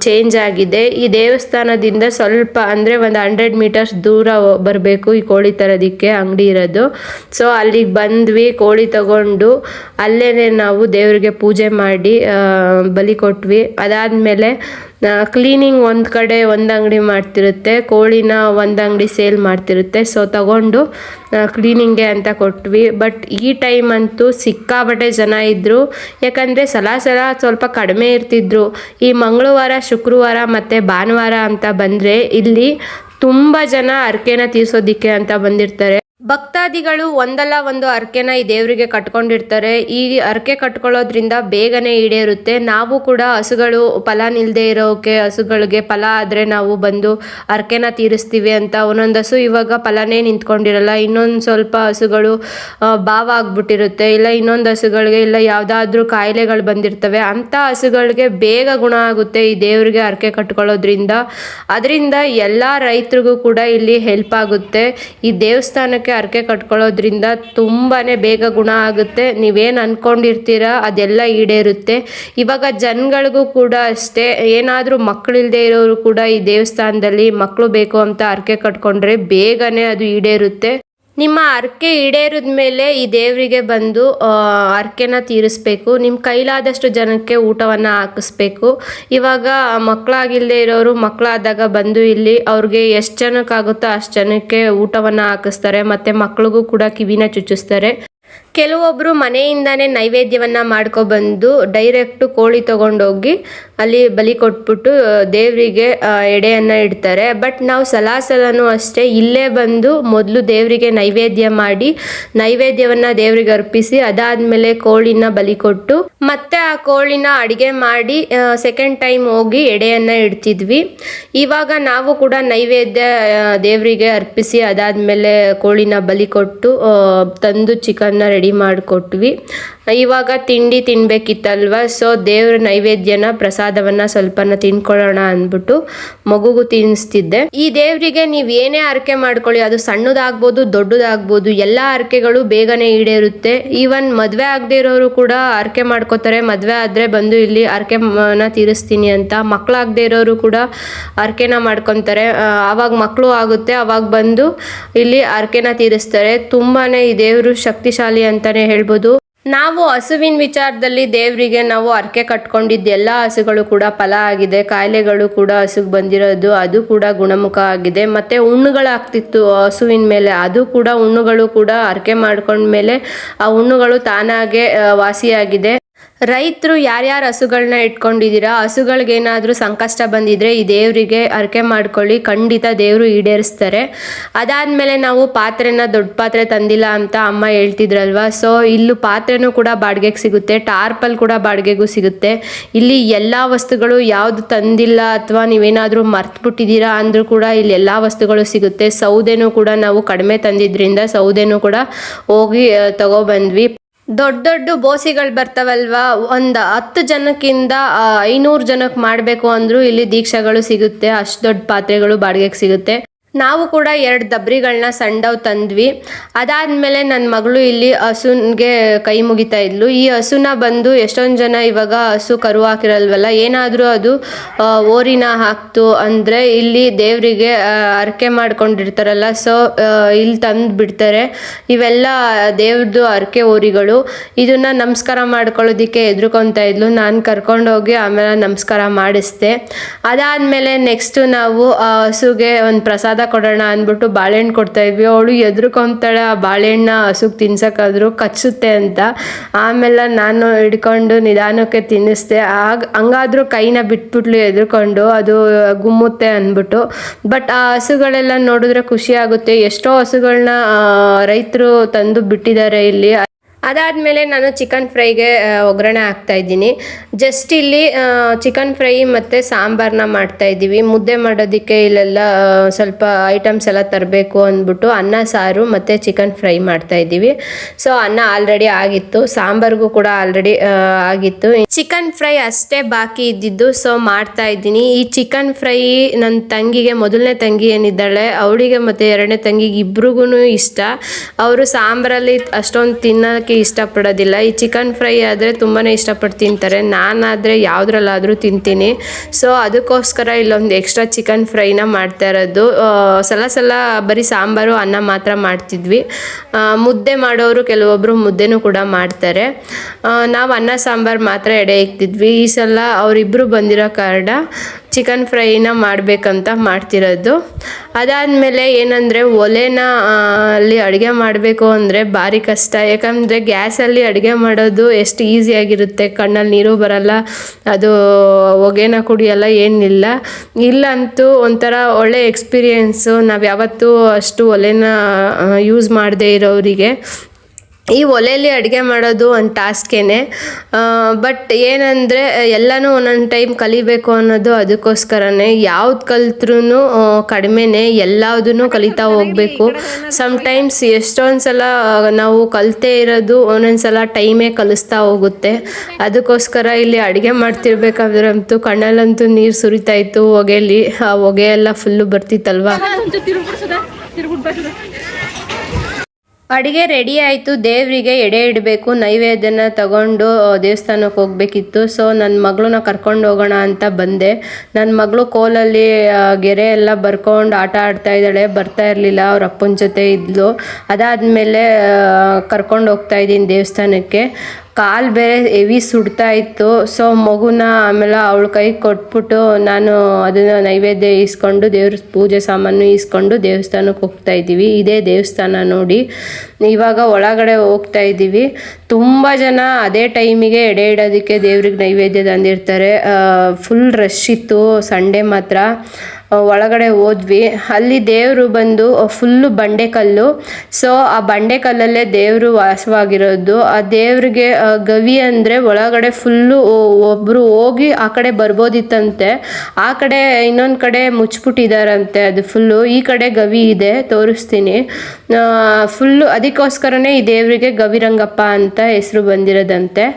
ಚೇಂಜ್ ಆಗಿದೆ. ಈ ದೇವಸ್ಥಾನದಿಂದ ಸ್ವಲ್ಪ ಅಂದರೆ ಒಂದು 100 ಮೀಟರ್ಸ್ ದೂರ ಬರಬೇಕು ಈ ಕೋಳಿ ತರೋದಕ್ಕೆ ಅಂಗಡಿ ಇರೋದು. ಸೊ ಅಲ್ಲಿಗೆ ಬಂದ್ವಿ, ಕೋಳಿ ತಗೊಂಡು ಅಲ್ಲೇ ನಾವು ದೇವರಿಗೆ ಪೂಜೆ ಮಾಡಿ ಬಲಿ ಕೊಟ್ವಿ. ಅದಾದಮೇಲೆ ಕ್ಲೀನಿಂಗ್ ಒಂದು ಕಡೆ ಒಂದು ಅಂಗಡಿ ಮಾಡ್ತಿರುತ್ತೆ, ಕೋಳಿನ ಒಂದು ಅಂಗಡಿ ಸೇಲ್ ಮಾಡ್ತಿರುತ್ತೆ. ಸೊ ತಗೊಂಡು ಕ್ಲೀನಿಂಗ್ಗೆ ಅಂತ ಕೊಟ್ವಿ. ಬಟ್ ಈ ಟೈಮ್ ಅಂತೂ ಸಿಕ್ಕಾಬಟ್ಟೆ ಜನ ಇದ್ದರು, ಯಾಕಂದರೆ ಸಲ ಸ್ವಲ್ಪ ಕಡಿಮೆ ಇರ್ತಿದ್ರು. ಈ ಮಂಗಳವಾರ, ಶುಕ್ರವಾರ ಮತ್ತು ಭಾನುವಾರ ಅಂತ ಬಂದರೆ ಇಲ್ಲಿ ತುಂಬ ಜನ ಹರಕೆನ ತೀರ್ಸೋದಿಕ್ಕೆ ಅಂತ ಬಂದಿರ್ತಾರೆ. ಭಕ್ತಾದಿಗಳು ಒಂದಲ್ಲ ಒಂದು ಹರಕೆನ ಈ ದೇವರಿಗೆ ಕಟ್ಕೊಂಡಿರ್ತಾರೆ. ಈ ಹರಕೆ ಕಟ್ಕೊಳ್ಳೋದ್ರಿಂದ ಬೇಗನೆ ಈಡೇರುತ್ತೆ. ನಾವು ಕೂಡ ಹಸುಗಳು ಫಲ ನಿಲ್ಲದೆ ಇರೋಕೆ, ಹಸುಗಳಿಗೆ ಫಲ ಆದರೆ ನಾವು ಬಂದು ಹರಕೆನ ತೀರಿಸ್ತೀವಿ ಅಂತ. ಒಂದೊಂದು ಹಸು ಇವಾಗ ಫಲನೇ ನಿಂತ್ಕೊಂಡಿರಲ್ಲ, ಇನ್ನೊಂದು ಸ್ವಲ್ಪ ಹಸುಗಳು ಭಾವ ಆಗ್ಬಿಟ್ಟಿರುತ್ತೆ, ಇಲ್ಲ ಇನ್ನೊಂದು ಹಸುಗಳಿಗೆ ಇಲ್ಲ ಯಾವುದಾದ್ರೂ ಕಾಯಿಲೆಗಳು ಬಂದಿರ್ತವೆ. ಅಂಥ ಹಸುಗಳಿಗೆ ಬೇಗ ಗುಣ ಆಗುತ್ತೆ ಈ ದೇವರಿಗೆ ಹರಕೆ ಕಟ್ಕೊಳ್ಳೋದ್ರಿಂದ. ಅದರಿಂದ ಎಲ್ಲ ರೈತರಿಗೂ ಕೂಡ ಇಲ್ಲಿ ಹೆಲ್ಪ್ ಆಗುತ್ತೆ. ಈ ದೇವಸ್ಥಾನಕ್ಕೆ ಹರಕೆ ಕಟ್ಕೊಳ್ಳೋದ್ರಿಂದ ತುಂಬಾ ಬೇಗ ಗುಣ ಆಗುತ್ತೆ. ನೀವೇನು ಅಂದ್ಕೊಂಡಿರ್ತೀರ ಅದೆಲ್ಲ ಈಡೇರುತ್ತೆ. ಇವಾಗ ಜನಗಳಿಗೂ ಕೂಡ ಅಷ್ಟೇ, ಏನಾದರೂ ಮಕ್ಕಳಿಲ್ಲದೆ ಇರೋರು ಕೂಡ ಈ ದೇವಸ್ಥಾನದಲ್ಲಿ ಮಕ್ಕಳು ಬೇಕು ಅಂತ ಹರಕೆ ಕಟ್ಕೊಂಡ್ರೆ ಬೇಗನೆ ಅದು ಈಡೇರುತ್ತೆ. ನಿಮ್ಮ ಹರಕೆ ಈಡೇರಿದ ಮೇಲೆ ಈ ದೇವರಿಗೆ ಬಂದು ಹರಕೆನ ತೀರಿಸ್ಬೇಕು. ನಿಮ್ಮ ಕೈಲಾದಷ್ಟು ಜನಕ್ಕೆ ಊಟವನ್ನು ಹಾಕಿಸ್ಬೇಕು. ಇವಾಗ ಮಕ್ಕಳಾಗಿಲ್ಲದೆ ಇರೋರು ಮಕ್ಕಳಾದಾಗ ಬಂದು ಇಲ್ಲಿ ಅವ್ರಿಗೆ ಎಷ್ಟು ಜನಕ್ಕಾಗುತ್ತೋ ಅಷ್ಟು ಜನಕ್ಕೆ ಊಟವನ್ನು ಹಾಕಿಸ್ತಾರೆ, ಮತ್ತು ಮಕ್ಳಿಗೂ ಕೂಡ ಕಿವಿನ ಚುಚ್ಚಿಸ್ತಾರೆ. ಕೆಲವೊಬ್ಬರು ಮನೆಯಿಂದಾನೇ ನೈವೇದ್ಯವನ್ನು ಮಾಡ್ಕೊಬಂದು ಡೈರೆಕ್ಟು ಕೋಳಿ ತೊಗೊಂಡೋಗಿ ಅಲ್ಲಿ ಬಲಿ ಕೊಟ್ಬಿಟ್ಟು ದೇವರಿಗೆ ಎಡೆಯನ್ನು ಇಡ್ತಾರೆ. ಬಟ್ ನಾವು ಸಲಾನು ಅಷ್ಟೇ ಇಲ್ಲೇ ಬಂದು ಮೊದಲು ದೇವರಿಗೆ ನೈವೇದ್ಯ ಮಾಡಿ ನೈವೇದ್ಯವನ್ನು ದೇವರಿಗೆ ಅರ್ಪಿಸಿ ಅದಾದಮೇಲೆ ಕೋಳಿನ ಬಲಿ ಕೊಟ್ಟು ಮತ್ತೆ ಆ ಕೋಳಿನ ಅಡುಗೆ ಮಾಡಿ ಸೆಕೆಂಡ್ ಟೈಮ್ ಹೋಗಿ ಎಡೆಯನ್ನು ಇಡ್ತಿದ್ವಿ. ಇವಾಗ ನಾವು ಕೂಡ ನೈವೇದ್ಯ ದೇವರಿಗೆ ಅರ್ಪಿಸಿ ಅದಾದಮೇಲೆ ಕೋಳಿನ ಬಲಿ ಕೊಟ್ಟು ತಂದು ಚಿಕನ್ನ ರೆಡಿ ಮಾಡಿಕೊಟ್ವಿ. ಇವಾಗ ತಿಂಡಿ ತಿನ್ಬೇಕಿತ್ತಲ್ವ, ಸೊ ದೇವ್ರ ನೈವೇದ್ಯನ ಪ್ರಸಾದವನ್ನು ಸ್ವಲ್ಪನ ತಿನ್ಕೊಳ್ಳೋಣ ಅಂದ್ಬಿಟ್ಟು ಮಗುಗೂ ತಿನ್ನಿಸ್ತಿದ್ದೆ. ಈ ದೇವರಿಗೆ ನೀವು ಏನೇ ಹರಕೆ ಮಾಡ್ಕೊಳ್ಳಿ, ಅದು ಸಣ್ಣದಾಗ್ಬೋದು ದೊಡ್ಡದಾಗ್ಬೋದು, ಎಲ್ಲ ಹರಕೆಗಳು ಬೇಗನೆ ಈಡೇರುತ್ತೆ. ಈವನ್ ಮದುವೆ ಆಗದೆ ಇರೋರು ಕೂಡ ಹರಕೆ ಮಾಡ್ಕೋತಾರೆ, ಮದುವೆ ಆದರೆ ಬಂದು ಇಲ್ಲಿ ಹರಕೆನ ತೀರಿಸ್ತೀನಿ ಅಂತ. ಮಕ್ಕಳಾಗದೆ ಇರೋರು ಕೂಡ ಹರಕೆನ ಮಾಡ್ಕೊತಾರೆ, ಆವಾಗ ಮಕ್ಕಳು ಆಗುತ್ತೆ, ಆವಾಗ ಬಂದು ಇಲ್ಲಿ ಹರಕೆನ ತೀರಿಸ್ತಾರೆ. ತುಂಬಾ ಈ ದೇವರು ಶಕ್ತಿಶಾಲಿ ಅಂತಲೇ ಹೇಳ್ಬೋದು. ನಾವು ಹಸುವಿನ ವಿಚಾರದಲ್ಲಿ ದೇವರಿಗೆ ನಾವು ಹರಕೆ ಕಟ್ಕೊಂಡಿದ್ದು ಎಲ್ಲ ಹಸುಗಳು ಕೂಡ ಫಲ ಆಗಿದೆ. ಕಾಯಿಲೆಗಳು ಕೂಡ ಹಸುಗೆ ಬಂದಿರೋದು ಅದು ಕೂಡ ಗುಣಮುಖ ಆಗಿದೆ. ಮತ್ತು ಹುಣ್ಣುಗಳಾಗ್ತಿತ್ತು ಹಸುವಿನ ಮೇಲೆ, ಅದು ಕೂಡ ಹುಣ್ಣುಗಳು ಕೂಡ ಹರಕೆ ಮಾಡ್ಕೊಂಡ್ಮೇಲೆ ಆ ಹುಣ್ಣುಗಳು ತಾನಾಗೆ ವಾಸಿಯಾಗಿದೆ. ರೈತರು ಯಾರ್ಯಾರು ಹಸುಗಳನ್ನ ಇಟ್ಕೊಂಡಿದ್ದೀರಾ, ಹಸುಗಳಿಗೇನಾದರೂ ಸಂಕಷ್ಟ ಬಂದಿದ್ರೆ ಈ ದೇವರಿಗೆ ಹರಕೆ ಮಾಡ್ಕೊಳ್ಳಿ, ಖಂಡಿತ ದೇವರು ಈಡೇರಿಸ್ತಾರೆ. ಅದಾದಮೇಲೆ ನಾವು ಪಾತ್ರೆನ ದೊಡ್ಡ ಪಾತ್ರೆ ತಂದಿಲ್ಲ ಅಂತ ಅಮ್ಮ ಹೇಳ್ತಿದ್ರಲ್ವ, ಸೊ ಇಲ್ಲೂ ಪಾತ್ರೆನೂ ಕೂಡ ಬಾಡಿಗೆಗೆ ಸಿಗುತ್ತೆ, ಟಾರ್ಪಲ್ ಕೂಡ ಬಾಡಿಗೆಗೂ ಸಿಗುತ್ತೆ. ಇಲ್ಲಿ ಎಲ್ಲ ವಸ್ತುಗಳು ಯಾವುದು ತಂದಿಲ್ಲ ಅಥವಾ ನೀವೇನಾದರೂ ಮರ್ತ್ಬಿಟ್ಟಿದ್ದೀರಾ ಅಂದರೂ ಕೂಡ ಇಲ್ಲಿ ಎಲ್ಲ ವಸ್ತುಗಳು ಸಿಗುತ್ತೆ. ಸೌದೆನೂ ಕೂಡ ನಾವು ಕಡಿಮೆ ತಂದಿದ್ರಿಂದ ಸೌದೆನೂ ಕೂಡ ಹೋಗಿ ತಗೊಬಂದ್ವಿ. ದೊಡ್ಡ ದೊಡ್ಡ ಬೋಸಿಗಳು ಬರ್ತಾವಲ್ವ, ಒಂದು 10 ಜನಕ್ಕಿಂತ 500 ಜನಕ್ಕೆ ಮಾಡಬೇಕು ಅಂದರೂ ಇಲ್ಲಿ ದೀಕ್ಷೆಗಳು ಸಿಗುತ್ತೆ, ಅಷ್ಟು ದೊಡ್ಡ ಪಾತ್ರೆಗಳು ಬಾಡಿಗೆಗೆ ಸಿಗುತ್ತೆ. ನಾವು ಕೂಡ 2 ದಬ್ರಿಗಳನ್ನ ಸಣ್ಣವು ತಂದ್ವಿ. ಅದಾದಮೇಲೆ ನನ್ನ ಮಗಳು ಇಲ್ಲಿ ಹಸುನ್ಗೆ ಕೈ ಮುಗಿತಾ ಇದ್ಲು. ಈ ಹಸುನ ಬಂದು ಎಷ್ಟೊಂದು ಜನ ಇವಾಗ ಹಸು ಕರು ಹಾಕಿರಲ್ವಲ್ಲ, ಏನಾದರೂ ಅದು ಓರಿನ ಹಾಕ್ತು ಅಂದರೆ ಇಲ್ಲಿ ದೇವರಿಗೆ ಹರಕೆ ಮಾಡ್ಕೊಂಡಿರ್ತಾರಲ್ಲ, ಸೊ ಇಲ್ಲಿ ತಂದು ಬಿಡ್ತಾರೆ. ಇವೆಲ್ಲ ದೇವ್ರದ್ದು ಹರಕೆ ಓರಿಗಳು. ಇದನ್ನು ನಮಸ್ಕಾರ ಮಾಡ್ಕೊಳ್ಳೋದಕ್ಕೆ ಹೆದ್ರುಕೊತಾ ಇದ್ಲು. ನಾನು ಕರ್ಕೊಂಡೋಗಿ ಆಮೇಲೆ ನಮಸ್ಕಾರ ಮಾಡಿಸ್ದೆ. ಅದಾದಮೇಲೆ ನೆಕ್ಸ್ಟು ನಾವು ಹಸುಗೆ ಒಂದು ಪ್ರಸಾದ ಕೊಡೋಣ ಅಂದ್ಬಿಟ್ಟು ಬಾಳೆಹಣ್ಣು ಕೊಡ್ತಾ ಇದ್ವಿ. ಅವಳು ಎದ್ರುಕೊಂತಾಳೆ ಆ ಬಾಳೆಹಣ್ಣ ಹಸುಗೆ ತಿನ್ಸೋಕ್ಕಾದ್ರೂ ಕಚ್ಚುತ್ತೆ ಅಂತ. ಆಮೇಲೆ ನಾನು ಹಿಡ್ಕೊಂಡು ನಿಧಾನಕ್ಕೆ ತಿನ್ನಿಸ್ದೆ. ಹಂಗಾದ್ರೂ ಕೈನ ಬಿಟ್ಬಿಟ್ಲು ಎದ್ರುಕೊಂಡು, ಅದು ಗುಮ್ಮುತ್ತೆ ಅಂದ್ಬಿಟ್ಟು. ಬಟ್ ಆ ಹಸುಗಳೆಲ್ಲ ನೋಡಿದ್ರೆ ಖುಷಿ ಆಗುತ್ತೆ. ಎಷ್ಟೋ ಹಸುಗಳನ್ನ ರೈತರು ತಂದು ಬಿಟ್ಟಿದ್ದಾರೆ ಇಲ್ಲಿ. ಅದಾದಮೇಲೆ ನಾನು ಚಿಕನ್ ಫ್ರೈಗೆ ಒಗ್ಗರಣೆ ಹಾಕ್ತಾಯಿದ್ದೀನಿ. ಜಸ್ಟ್ ಇಲ್ಲಿ ಚಿಕನ್ ಫ್ರೈ ಮತ್ತು ಸಾಂಬಾರನ್ನ ಮಾಡ್ತಾಯಿದ್ದೀವಿ. ಮುದ್ದೆ ಮಾಡೋದಕ್ಕೆ ಇಲ್ಲೆಲ್ಲ ಸ್ವಲ್ಪ ಐಟಮ್ಸ್ ಎಲ್ಲ ತರಬೇಕು ಅಂದ್ಬಿಟ್ಟು ಅನ್ನ ಸಾರು ಮತ್ತು ಚಿಕನ್ ಫ್ರೈ ಮಾಡ್ತಾಯಿದ್ದೀವಿ. ಸೊ ಅನ್ನ ಆಲ್ರೆಡಿ ಆಗಿತ್ತು, ಸಾಂಬಾರಿಗೂ ಕೂಡ ಆಲ್ರೆಡಿ ಆಗಿತ್ತು. ಚಿಕನ್ ಫ್ರೈ ಅಷ್ಟೇ ಬಾಕಿ ಇದ್ದಿದ್ದು, ಸೊ ಮಾಡ್ತಾಯಿದ್ದೀನಿ. ಈ ಚಿಕನ್ ಫ್ರೈ ನನ್ನ ತಂಗಿಗೆ, ಮೊದಲನೇ ತಂಗಿ ಏನಿದ್ದಾಳೆ ಅವಳಿಗೆ ಮತ್ತು ಎರಡನೇ ತಂಗಿಗೆ ಇಬ್ರಿಗೂ ಇಷ್ಟ. ಅವರು ಸಾಂಬಾರಲ್ಲಿ ಅಷ್ಟೊಂದು ತಿನ್ನೋಕ್ಕೆ ಇಷ್ಟಪಡೋದಿಲ್ಲ. ಈ ಚಿಕನ್ ಫ್ರೈ ಆದರೆ ತುಂಬಾ ಇಷ್ಟಪಟ್ಟು ತಿಂತಾರೆ. ನಾನಾದರೆ ಯಾವುದ್ರಲ್ಲಾದರೂ ತಿಂತೀನಿ. ಸೊ ಅದಕ್ಕೋಸ್ಕರ ಇಲ್ಲೊಂದು ಎಕ್ಸ್ಟ್ರಾ ಚಿಕನ್ ಫ್ರೈನ ಮಾಡ್ತಾ ಇರೋದು. ಸಲ ಬರೀ ಸಾಂಬಾರು ಅನ್ನ ಮಾತ್ರ ಮಾಡ್ತಿದ್ವಿ. ಮುದ್ದೆ ಮಾಡೋರು ಕೆಲವೊಬ್ಬರು ಮುದ್ದೆನೂ ಕೂಡ ಮಾಡ್ತಾರೆ. ನಾವು ಅನ್ನ ಸಾಂಬಾರು ಮಾತ್ರ ಎಡೆ ಇಕ್ತಿದ್ವಿ. ಈ ಸಲ ಅವರಿಬ್ಬರು ಬಂದಿರೋ ಕಾರಣ ಚಿಕನ್ ಫ್ರೈನ ಮಾಡಬೇಕಂತ ಮಾಡ್ತಿರೋದು. ಅದಾದಮೇಲೆ ಏನಂದರೆ ಒಲೆನ ಅಲ್ಲಿ ಅಡುಗೆ ಮಾಡಬೇಕು ಅಂದರೆ ಭಾರಿ ಕಷ್ಟ. ಯಾಕಂದರೆ ಗ್ಯಾಸಲ್ಲಿ ಅಡುಗೆ ಮಾಡೋದು ಎಷ್ಟು ಈಸಿಯಾಗಿರುತ್ತೆ, ಕಣ್ಣಲ್ಲಿ ನೀರು ಬರಲ್ಲ, ಅದು ಹೊಗೆನ ಕುಡಿಯಲ್ಲ, ಏನಿಲ್ಲ. ಇಲ್ಲಂತೂ ಒಂಥರ ಒಳ್ಳೆ ಎಕ್ಸ್ಪೀರಿಯೆನ್ಸು. ನಾವು ಯಾವತ್ತೂ ಅಷ್ಟು ಒಲೆನ ಯೂಸ್ ಮಾಡದೇ ಇರೋರಿಗೆ ಈ ಒಲೆಯಲ್ಲಿ ಅಡುಗೆ ಮಾಡೋದು ಒಂದು ಟಾಸ್ಕೇನೆ. ಬಟ್ ಏನಂದರೆ ಎಲ್ಲನೂ ಒಂದೊಂದು ಟೈಮ್ ಕಲಿಬೇಕು ಅನ್ನೋದು ಅದಕ್ಕೋಸ್ಕರನೇ. ಯಾವ್ದು ಕಲ್ತ್ರೂ ಕಡಿಮೆನೇ, ಎಲ್ಲದನ್ನೂ ಕಲಿತಾ ಹೋಗಬೇಕು. ಸಮ್ಟೈಮ್ಸ್ ಎಷ್ಟೊಂದು ಸಲ ನಾವು ಕಲಿತೇ ಇರೋದು ಒಂದೊಂದು ಸಲ ಟೈಮೇ ಕಲಿಸ್ತಾ ಹೋಗುತ್ತೆ. ಅದಕ್ಕೋಸ್ಕರ ಇಲ್ಲಿ ಅಡುಗೆ ಮಾಡ್ತಿರ್ಬೇಕಾದ್ರಂತೂ ಕಣ್ಣಲ್ಲಂತೂ ನೀರು ಸುರಿತಾ ಇತ್ತು ಹೊಗೆಯಲ್ಲಿ. ಆ ಹೊಗೆ ಎಲ್ಲ ಫುಲ್ಲು ಬರ್ತಿತ್ತಲ್ವ. ಅಡುಗೆ ರೆಡಿ ಆಯಿತು. ದೇವರಿಗೆ ಎಡೆ ಇಡಬೇಕು, ನೈವೇದ್ಯನ ತಗೊಂಡು ದೇವಸ್ಥಾನಕ್ಕೆ ಹೋಗಬೇಕಿತ್ತು. ಸೊ ನನ್ನ ಮಗಳನ್ನ ಕರ್ಕೊಂಡು ಹೋಗೋಣ ಅಂತ ಬಂದೆ. ನನ್ನ ಮಗಳು ಕೋಲಲ್ಲಿ ಗೆರೆ ಎಲ್ಲ ಬರ್ಕೊಂಡು ಆಟ ಆಡ್ತಾ ಇದ್ದಾಳೆ, ಬರ್ತಾ ಇರಲಿಲ್ಲ, ಅವ್ರ ಅಪ್ಪನ ಜೊತೆ ಇದ್ಲು. ಅದಾದಮೇಲೆ ಕರ್ಕೊಂಡು ಹೋಗ್ತಾ ಇದ್ದೀನಿ ದೇವಸ್ಥಾನಕ್ಕೆ. ಕಾಲು ಬೇರೆ ಹೆವಿ ಸುಡ್ತಾ ಇತ್ತು. ಸೊ ಮಗುನ ಆಮೇಲೆ ಅವಳ ಕೈ ಕೊಟ್ಬಿಟ್ಟು ನಾನು ಅದನ್ನು ನೈವೇದ್ಯ ಈಸ್ಕೊಂಡು ದೇವ್ರ ಪೂಜೆ ಸಾಮಾನು ಈಸ್ಕೊಂಡು ದೇವಸ್ಥಾನಕ್ಕೆ ಹೋಗ್ತಾ ಇದ್ದೀವಿ. ಇದೇ ದೇವಸ್ಥಾನ ನೋಡಿ. ಇವಾಗ ಒಳಗಡೆ ಹೋಗ್ತಾ ಇದ್ದೀವಿ. ತುಂಬ ಜನ ಅದೇ ಟೈಮಿಗೆ ಎಡೆ ಇಡೋದಕ್ಕೆ ದೇವ್ರಿಗೆ ನೈವೇದ್ಯ ತಂದಿರ್ತಾರೆ. ಫುಲ್ ರಶ್ ಇತ್ತು ಸಂಡೇ ಮಾತ್ರ. ಒಳಗಡೆ ಹೋದ್ವಿ. ಅಲ್ಲಿ ದೇವರು ಬಂದು ಫುಲ್ಲು ಬಂಡೆಕಲ್ಲು. ಸೊ ಆ ಬಂಡೆಕಲ್ಲಲ್ಲೇ ದೇವರು ವಾಸವಾಗಿರೋದು. ಆ ದೇವ್ರಿಗೆ ಗವಿ ಅಂದರೆ ಒಳಗಡೆ ಫುಲ್ಲು ಒಬ್ಬರು ಹೋಗಿ ಆ ಕಡೆ ಬರ್ಬೋದಿತ್ತಂತೆ. ಆ ಕಡೆ ಇನ್ನೊಂದು ಕಡೆ ಮುಚ್ಚಿಬಿಟ್ಟಿದ್ದಾರಂತೆ ಅದು ಫುಲ್ಲು. ಈ ಕಡೆ ಗವಿ ಇದೆ, ತೋರಿಸ್ತೀನಿ. ಫುಲ್ಲು ಅದಕ್ಕೋಸ್ಕರನೇ ಈ ದೇವರಿಗೆ ಗವಿರಂಗಪ್ಪ ಅಂತ ಹೆಸರು ಬಂದಿರೋದಂತೆ.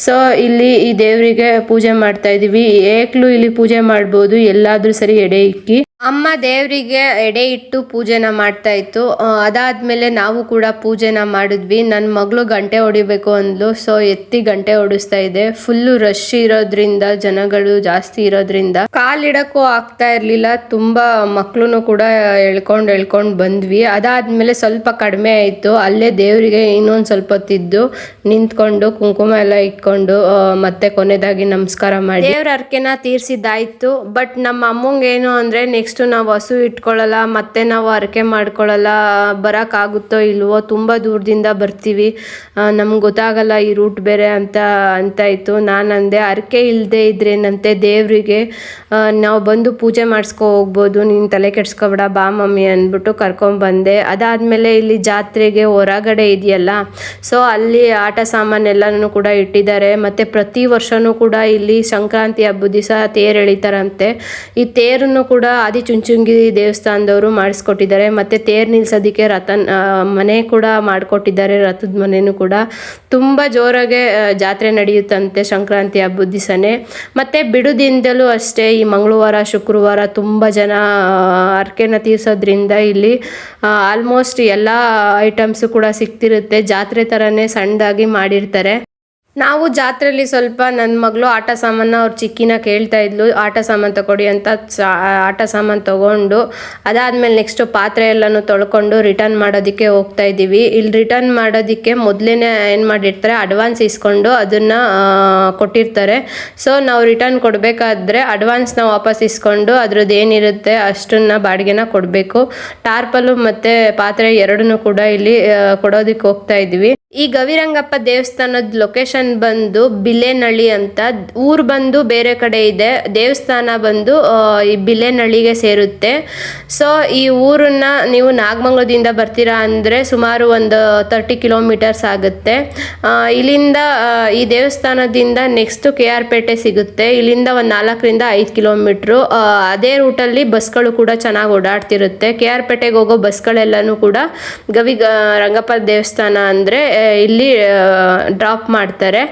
ಸೊ ಇಲ್ಲಿ ಈ ದೇವರಿಗೆ ಪೂಜೆ ಮಾಡ್ತಾ ಇದ್ದೀವಿ. ಏಕ್ಲು ಇಲ್ಲಿ ಪೂಜೆ ಮಾಡ್ಬೋದು, ಎಲ್ಲಾದರೂ ಸರಿ ಎಡೆ ಇಕ್ಕಿ. ಅಮ್ಮ ದೇವರಿಗೆ ಎಡೆ ಇಟ್ಟು ಪೂಜೆನ ಮಾಡ್ತಾ ಇತ್ತು. ಅದಾದಮೇಲೆ ನಾವು ಕೂಡ ಪೂಜೆನ ಮಾಡಿದ್ವಿ. ನನ್ನ ಮಗಳು ಗಂಟೆ ಹೊಡಿಬೇಕು ಅಂದ್ಲು. ಸೊ ಎತ್ತಿ ಗಂಟೆ ಹೊಡಿಸ್ತಾ ಇದೆ. ಫುಲ್ಲು ರಶ್ ಇರೋದ್ರಿಂದ, ಜನಗಳು ಜಾಸ್ತಿ ಇರೋದ್ರಿಂದ ಕಾಲಿಡಕ್ಕೂ ಆಗ್ತಾ ಇರಲಿಲ್ಲ. ತುಂಬ ಮಕ್ಕಳು ಕೂಡ ಎಳ್ಕೊಂಡು ಬಂದ್ವಿ. ಅದಾದಮೇಲೆ ಸ್ವಲ್ಪ ಕಡಿಮೆ ಆಯಿತು. ಅಲ್ಲೇ ದೇವರಿಗೆ ಇನ್ನೊಂದು ಸ್ವಲ್ಪ ಹೊತ್ತಿದ್ದು ನಿಂತ್ಕೊಂಡು ಕುಂಕುಮ ಎಲ್ಲ ಇಟ್ಕೊಂಡು ಮತ್ತೆ ಕೊನೆಯದಾಗಿ ನಮಸ್ಕಾರ ಮಾಡಿ ದೇವ್ರ ಹರಕೆನ ತೀರಿಸಿದ್ದಾಯಿತು. ಬಟ್ ನಮ್ಮ ಅಮ್ಮಂಗೆ ಏನು ಅಂದರೆ ನೆಕ್ಸ್ಟ್ ನಾವು ಹಸು ಇಟ್ಕೊಳ್ಳಲ್ಲ, ಮತ್ತೆ ನಾವು ಹರಕೆ ಮಾಡ್ಕೊಳ್ಳಲ್ಲ, ಬರೋಕ್ಕಾಗುತ್ತೋ ಇಲ್ವೋ, ತುಂಬ ದೂರದಿಂದ ಬರ್ತೀವಿ, ನಮ್ಗೆ ಗೊತ್ತಾಗಲ್ಲ ಈ ರೂಟ್ ಬೇರೆ ಅಂತಾಯಿತು. ನಾನಂದೆ ಹರಕೆ ಇಲ್ಲದೆ ಇದ್ರೇನಂತೆ, ದೇವರಿಗೆ ನಾವು ಬಂದು ಪೂಜೆ ಮಾಡಿಸ್ಕೊ ಹೋಗ್ಬೋದು, ನೀನು ತಲೆ ಕೆಡ್ಸ್ಕೊಬೇಡ ಬಾ ಮಮ್ಮಿ ಅಂದ್ಬಿಟ್ಟು ಕರ್ಕೊಂಬಂದೆ. ಅದಾದಮೇಲೆ ಇಲ್ಲಿ ಜಾತ್ರೆಗೆ ಹೊರಗಡೆ ಇದೆಯಲ್ಲ, ಸೊ ಅಲ್ಲಿ ಆಟ ಸಾಮಾನೆಲ್ಲನೂ ಕೂಡ ಇಟ್ಟಿದ್ದಾರೆ. ಮತ್ತು ಪ್ರತಿ ವರ್ಷವೂ ಕೂಡ ಇಲ್ಲಿ ಸಂಕ್ರಾಂತಿ ಹಬ್ಬದ ದಿವಸ ತೇರು ಎಳಿತಾರಂತೆ. ಈ ತೇರನ್ನು ಕೂಡ ಆದಿಚುಂಚನಗಿರಿ ದೇವಸ್ಥಾನದವರು ಮಾಡಿಸ್ಕೊಟ್ಟಿದ್ದಾರೆ. ಮತ್ತು ತೇರು ನಿಲ್ಸೋದಕ್ಕೆ ಮನೆ ಕೂಡ ಮಾಡಿಕೊಟ್ಟಿದ್ದಾರೆ, ರಥದ ಮನೆಯೂ ಕೂಡ. ತುಂಬ ಜೋರಾಗೆ ಜಾತ್ರೆ ನಡೆಯುತ್ತಂತೆ ಸಂಕ್ರಾಂತಿ ಹಬ್ಬದ ದಿವಸನೇ. ಮತ್ತು ಬಿಡುದಿಂದಲೂ ಅಷ್ಟೇ ಈ ಮಂಗಳವಾರ ಶುಕ್ರವಾರ ತುಂಬ ಜನ ಹರಕೆನ ತೀರ್ಸೋದ್ರಿಂದ ಇಲ್ಲಿ ಆಲ್ಮೋಸ್ಟ್ ಎಲ್ಲ ಐಟಮ್ಸು ಕೂಡ ಸಿಗ್ತಿರುತ್ತೆ. ಜಾತ್ರೆ ಥರನೇ ಸಣ್ಣದಾಗಿ ಮಾಡಿರ್ತಾರೆ. ನಾವು ಜಾತ್ರೆಯಲ್ಲಿ ಸ್ವಲ್ಪ ನನ್ನ ಮಗಳು ಆಟ ಸಾಮಾನು ಅವ್ರ ಚಿಕ್ಕಿನ ಕೇಳ್ತಾ ಇದ್ಲು, ಆಟ ಸಾಮಾನು ತಗೊಡಿ ಅಂತ. ಆಟ ಸಾಮಾನು ತೊಗೊಂಡು ಅದಾದಮೇಲೆ ನೆಕ್ಸ್ಟು ಪಾತ್ರೆ ಎಲ್ಲನೂ ತೊಳ್ಕೊಂಡು ರಿಟರ್ನ್ ಮಾಡೋದಕ್ಕೆ ಹೋಗ್ತಾ ಇದ್ದೀವಿ. ಇಲ್ಲಿ ರಿಟರ್ನ್ ಮಾಡೋದಕ್ಕೆ ಮೊದಲೇ ಏನು ಮಾಡಿರ್ತಾರೆ, ಅಡ್ವಾನ್ಸ್ ಇಸ್ಕೊಂಡು ಅದನ್ನು ಕೊಟ್ಟಿರ್ತಾರೆ. ಸೊ ನಾವು ರಿಟರ್ನ್ ಕೊಡಬೇಕಾದ್ರೆ ಅಡ್ವಾನ್ಸ್ನ ವಾಪಸ್ ಇಸ್ಕೊಂಡು ಅದ್ರದ್ದು ಏನಿರುತ್ತೆ ಅಷ್ಟನ್ನು ಬಾಡಿಗೆನ ಕೊಡಬೇಕು. ಟಾರ್ಪಲು ಮತ್ತು ಪಾತ್ರೆ ಎರಡನ್ನೂ ಕೂಡ ಇಲ್ಲಿ ಕೊಡೋದಕ್ಕೆ ಹೋಗ್ತಾ ಇದ್ದೀವಿ. ಈ ಗವಿರಂಗಪ್ಪ ದೇವಸ್ಥಾನದ ಲೊಕೇಶನ್ ಬಂದು ಬಿಲ್ಲೇನಹಳ್ಳಿ ಅಂತ. ಊರು ಬಂದು ಬೇರೆ ಕಡೆ ಇದೆ, ದೇವಸ್ಥಾನ ಬಂದು ಈ ಬಿಲ್ಲೇನಹಳ್ಳಿಗೆ ಸೇರುತ್ತೆ. ಸೊ ಈ ಊರನ್ನ ನೀವು ನಾಗಮಂಗಲದಿಂದ ಬರ್ತೀರಾ ಅಂದರೆ ಸುಮಾರು ಒಂದು 30 ಕಿಲೋಮೀಟರ್ಸ್ ಆಗುತ್ತೆ. ಇಲ್ಲಿಂದ ಈ ದೇವಸ್ಥಾನದಿಂದ ನೆಕ್ಸ್ಟು KR ಪೇಟೆ ಸಿಗುತ್ತೆ. ಇಲ್ಲಿಂದ ಒಂದು 4ರಿಂದ 5 ಕಿಲೋಮೀಟ್ರು. ಅದೇ ರೂಟಲ್ಲಿ ಬಸ್ಗಳು ಕೂಡ ಚೆನ್ನಾಗಿ ಓಡಾಡ್ತಿರುತ್ತೆ. KR ಪೇಟೆಗೆ ಹೋಗೋ ಬಸ್ಗಳೆಲ್ಲನೂ ಕೂಡ ರಂಗಪ್ಪ ದೇವಸ್ಥಾನ ಅಂದರೆ ಇಲ್ಲಿ ಡ್ರಾಪ್ ಮಾಡ್ತಾರೆ.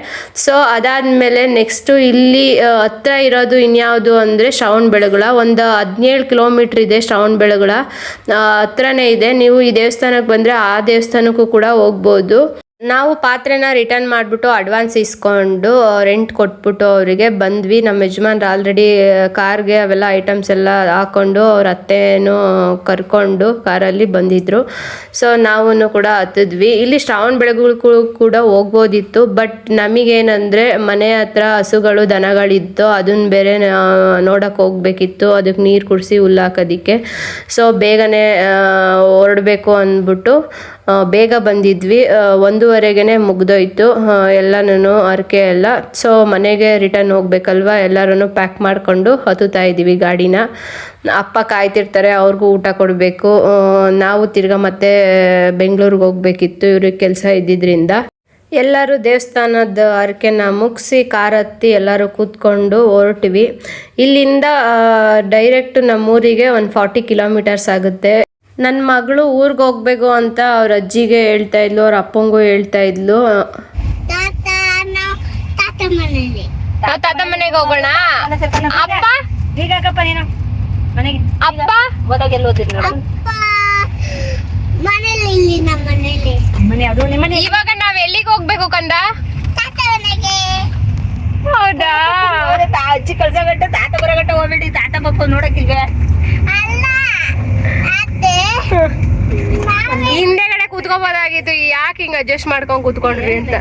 ಸೊ ಅದಾದಮೇಲೆ ನೆಕ್ಸ್ಟು ಇಲ್ಲಿ ಹತ್ರ ಇರೋದು ಇನ್ಯಾವುದು ಅಂದರೆ ಶ್ರವಣಬೆಳಗೊಳ. ಒಂದು 17 ಕಿಲೋಮೀಟ್ರ್ ಇದೆ ಶ್ರವಣಬೆಳಗೊಳ, ಹತ್ರನೇ ಇದೆ. ನೀವು ಈ ದೇವಸ್ಥಾನಕ್ಕೆ ಬಂದರೆ ಆ ದೇವಸ್ಥಾನಕ್ಕೂ ಕೂಡ ಹೋಗ್ಬೋದು. ನಾವು ಪಾತ್ರೆನ ರಿಟರ್ನ್ ಮಾಡಿಬಿಟ್ಟು ಅಡ್ವಾನ್ಸ್ ಇಸ್ಕೊಂಡು ರೆಂಟ್ ಕೊಟ್ಬಿಟ್ಟು ಅವರಿಗೆ ಬಂದ್ವಿ. ನಮ್ಮ ಯಜಮಾನ್ರು ಆಲ್ರೆಡಿ ಕಾರ್ಗೆ ಅವೆಲ್ಲ ಐಟಮ್ಸ್ ಎಲ್ಲ ಹಾಕ್ಕೊಂಡು ಅವ್ರ ಅತ್ತೆನೂ ಕರ್ಕೊಂಡು ಕಾರಲ್ಲಿ ಬಂದಿದ್ದರು. ಸೊ ನಾವು ಕೂಡ ಹತ್ತಿದ್ವಿ. ಇಲ್ಲಿ ಶ್ರವಣಬೆಳಗೊಳಕ್ಕೂ ಕೂಡ ಹೋಗ್ಬೋದಿತ್ತು, ಬಟ್ ನಮಗೇನಂದರೆ ಮನೆ ಹತ್ರ ಹಸುಗಳು ದನಗಳಿತ್ತು, ಅದನ್ನು ಬೇರೆ ನೋಡೋಕೆ ಹೋಗ್ಬೇಕಿತ್ತು, ಅದಕ್ಕೆ ನೀರು ಕುಡಿಸಿ ಹುಲ್ಲಾಕೋದಕ್ಕೆ. ಸೊ ಬೇಗನೆ ಹೊರಡಬೇಕು ಅಂದ್ಬಿಟ್ಟು ಬೇಗ ಬಂದಿದ್ವಿ. 1:15ಗೆ ಮುಗ್ದೋಯ್ತು ಎಲ್ಲನೂ ಹರಕೆ ಎಲ್ಲ. ಸೊ ಮನೆಗೆ ರಿಟರ್ನ್ ಹೋಗ್ಬೇಕಲ್ವ, ಎಲ್ಲರೂ ಪ್ಯಾಕ್ ಮಾಡಿಕೊಂಡು ಹತ್ತುತ್ತಾ ಇದ್ದೀವಿ ಗಾಡಿನ. ಅಪ್ಪ ಕಾಯ್ತಿರ್ತಾರೆ, ಅವ್ರಿಗೂ ಊಟ ಕೊಡಬೇಕು. ನಾವು ತಿರ್ಗಾ ಮತ್ತೆ ಬೆಂಗಳೂರಿಗೆ ಹೋಗ್ಬೇಕಿತ್ತು, ಇವ್ರಿಗೆ ಕೆಲಸ ಇದ್ದಿದ್ದರಿಂದ. ಎಲ್ಲರೂ ದೇವಸ್ಥಾನದ ಹರಕೆನ ಮುಗಿಸಿ ಕಾರ್ ಹತ್ತಿ ಎಲ್ಲರೂ ಕೂತ್ಕೊಂಡು ಹೊರಟಿವಿ. ಇಲ್ಲಿಂದ ಡೈರೆಕ್ಟ್ ನಮ್ಮೂರಿಗೆ ಒಂದು 40 ಕಿಲೋಮೀಟರ್ಸ್ ಆಗುತ್ತೆ. ನನ್ನ ಮಗಳು ಊರಿಗೆ ಹೋಗ್ಬೇಕು ಅಂತ ಅವ್ರ ಅಜ್ಜಿಗೆ ಹೇಳ್ತಾ ಇದ್ಲು, ಅವ್ರ ಅಪ್ಪಂಗೂ ಹೇಳ್ತಾ ಇದ್ಲು. ತಾತ ಮನೆಗೆ ಹೋಗೋಣ. ಅಪ್ಪ ಅಪ್ಪ ಇವಾಗ ನಾವ್ ಎಲ್ಲಿಗೆ ಹೋಗ್ಬೇಕು ಕಂದ? ಹೌದಾ? ಅಜ್ಜಿ ಕಳ್ಸಗಟ್ಟ ತಾತ ಬರಗಟ್ಟ ಹೋಗ್ಬೇಡಿ, ತಾತ ಮಕ್ಕಳು ನೋಡಕ್ಕಿಲ್ವೇ? ಹಿಂದೆಗಡೆ ಕೂತ್ಕೋಬೋದಾಗಿತ್ತು, ಯಾಕೆ ಹಿಂಗ ಅಡ್ಜಸ್ಟ್ ಮಾಡ್ಕೊಂಡ್ ಕೂತ್ಕೊಂಡ್ರಿ ಅಂತ.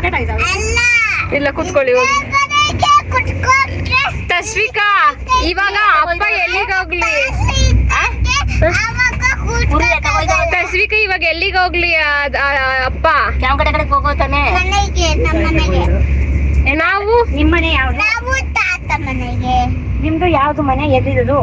ಇಲ್ಲ ಕೂತ್ಕೊಳ್ಳಿ ಹೋಗಿ. ತಸ್ವಿಕಾ ಇವಾಗ ಅಪ್ಪ ಎಲ್ಲಿಗೆ ಹೋಗ್ಲಿ? ತಸ್ವಿಕಾ ಇವಾಗ ಎಲ್ಲಿಗೆ ಹೋಗ್ಲಿ ಅಪ್ಪ? ಯಾವ ಕಡೆ ಕಡೆ ಹೋಗೋತಾನೆ? ನಾವು ನಿಮ್ಮನೆ ಯಾವ್ದು? ನಿಮ್ದು ಯಾವ್ದು ಮನೆ? ಎಲ್ಲಿರೋದು?